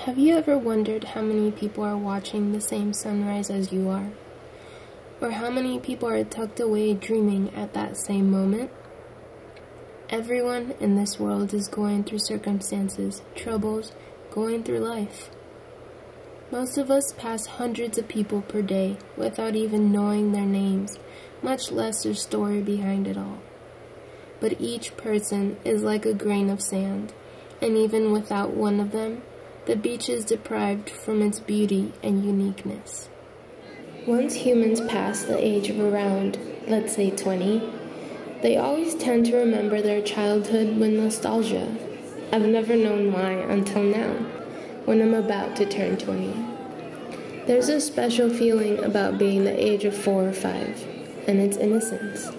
Have you ever wondered how many people are watching the same sunrise as you are? Or how many people are tucked away dreaming at that same moment? Everyone in this world is going through circumstances, troubles, going through life. Most of us pass hundreds of people per day without even knowing their names, much less their story behind it all. But each person is like a grain of sand, and even without one of them, the beach is deprived from its beauty and uniqueness. Once humans pass the age of around, let's say 20, they always tend to remember their childhood with nostalgia. I've never known why until now, when I'm about to turn 20. There's a special feeling about being the age of 4 or 5, and its innocence.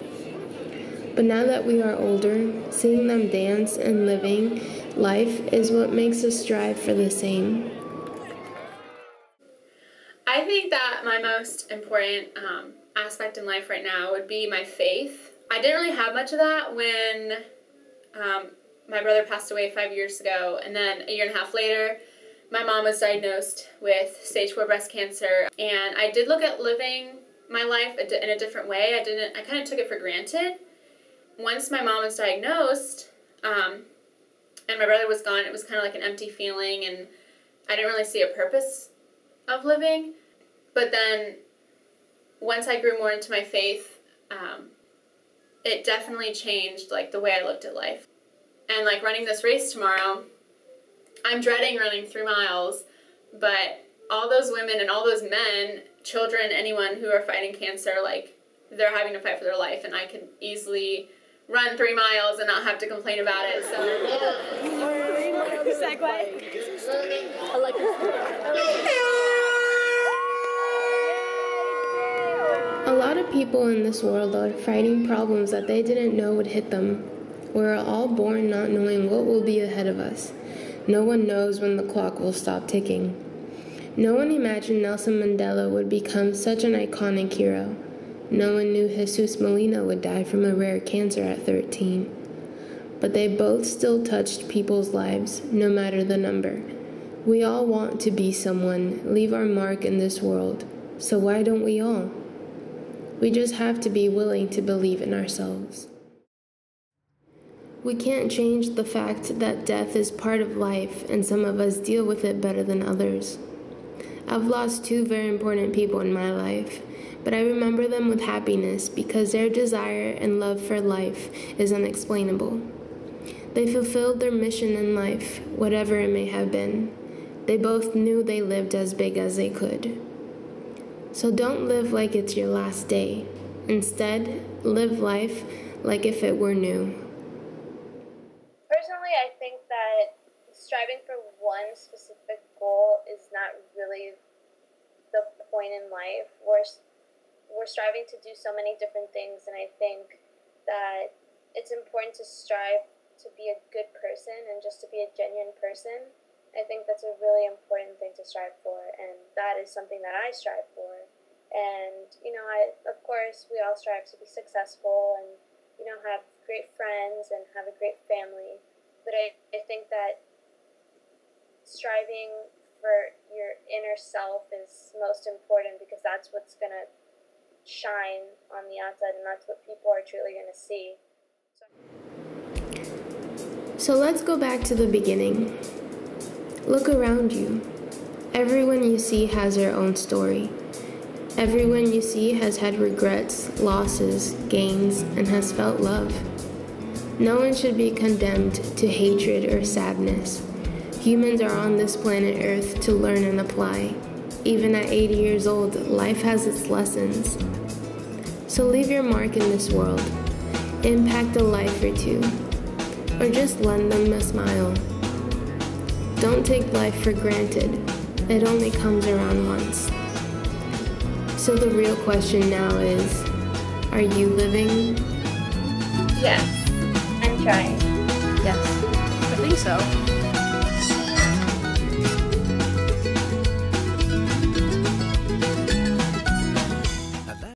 But now that we are older, seeing them dance and living life is what makes us strive for the same. I think that my most important aspect in life right now would be my faith. I didn't really have much of that when my brother passed away 5 years ago, and then a year and a half later, my mom was diagnosed with stage 4 breast cancer, and I did look at living my life in a different way. I kind of took it for granted. Once my mom was diagnosed, and my brother was gone, it was kind of like an empty feeling, and I didn't really see a purpose of living. But then, once I grew more into my faith, it definitely changed like the way I looked at life. And like running this race tomorrow, I'm dreading running 3 miles, but all those women and all those men, children, anyone who are fighting cancer, like they're having to fight for their life, and I could easily run 3 miles and not have to complain about it. So a lot of people in this world are fighting problems that they didn't know would hit them. We're all born not knowing what will be ahead of us. No one knows when the clock will stop ticking. No one imagined Nelson Mandela would become such an iconic hero. No one knew Jesus Molina would die from a rare cancer at 13. But they both still touched people's lives, no matter the number. We all want to be someone, leave our mark in this world. So why don't we all? We just have to be willing to believe in ourselves. We can't change the fact that death is part of life, and some of us deal with it better than others. I've lost 2 very important people in my life, but I remember them with happiness because their desire and love for life is unexplainable. They fulfilled their mission in life, whatever it may have been. They both knew they lived as big as they could. So don't live like it's your last day. Instead, live life like if it were new. Personally, I think that striving for one specific goal is not really the point in life. We're striving to do so many different things, and I think that it's important to strive to be a good person and just to be a genuine person. I think that's a really important thing to strive for, and that is something that I strive for. And, of course, we all strive to be successful and, have great friends and have a great family. But I think that striving for your inner self is most important, because that's what's going to shine on the outside, and that's what people are truly going to see. So let's go back to the beginning. Look around you. Everyone you see has their own story. Everyone you see has had regrets, losses, gains, and has felt love. No one should be condemned to hatred or sadness. Humans are on this planet Earth to learn and apply. Even at 80 years old, life has its lessons. So leave your mark in this world. Impact a life or 2. Or just lend them a smile. Don't take life for granted. It only comes around once. So the real question now is, are you living? Yes, I'm trying. Yes, I think so.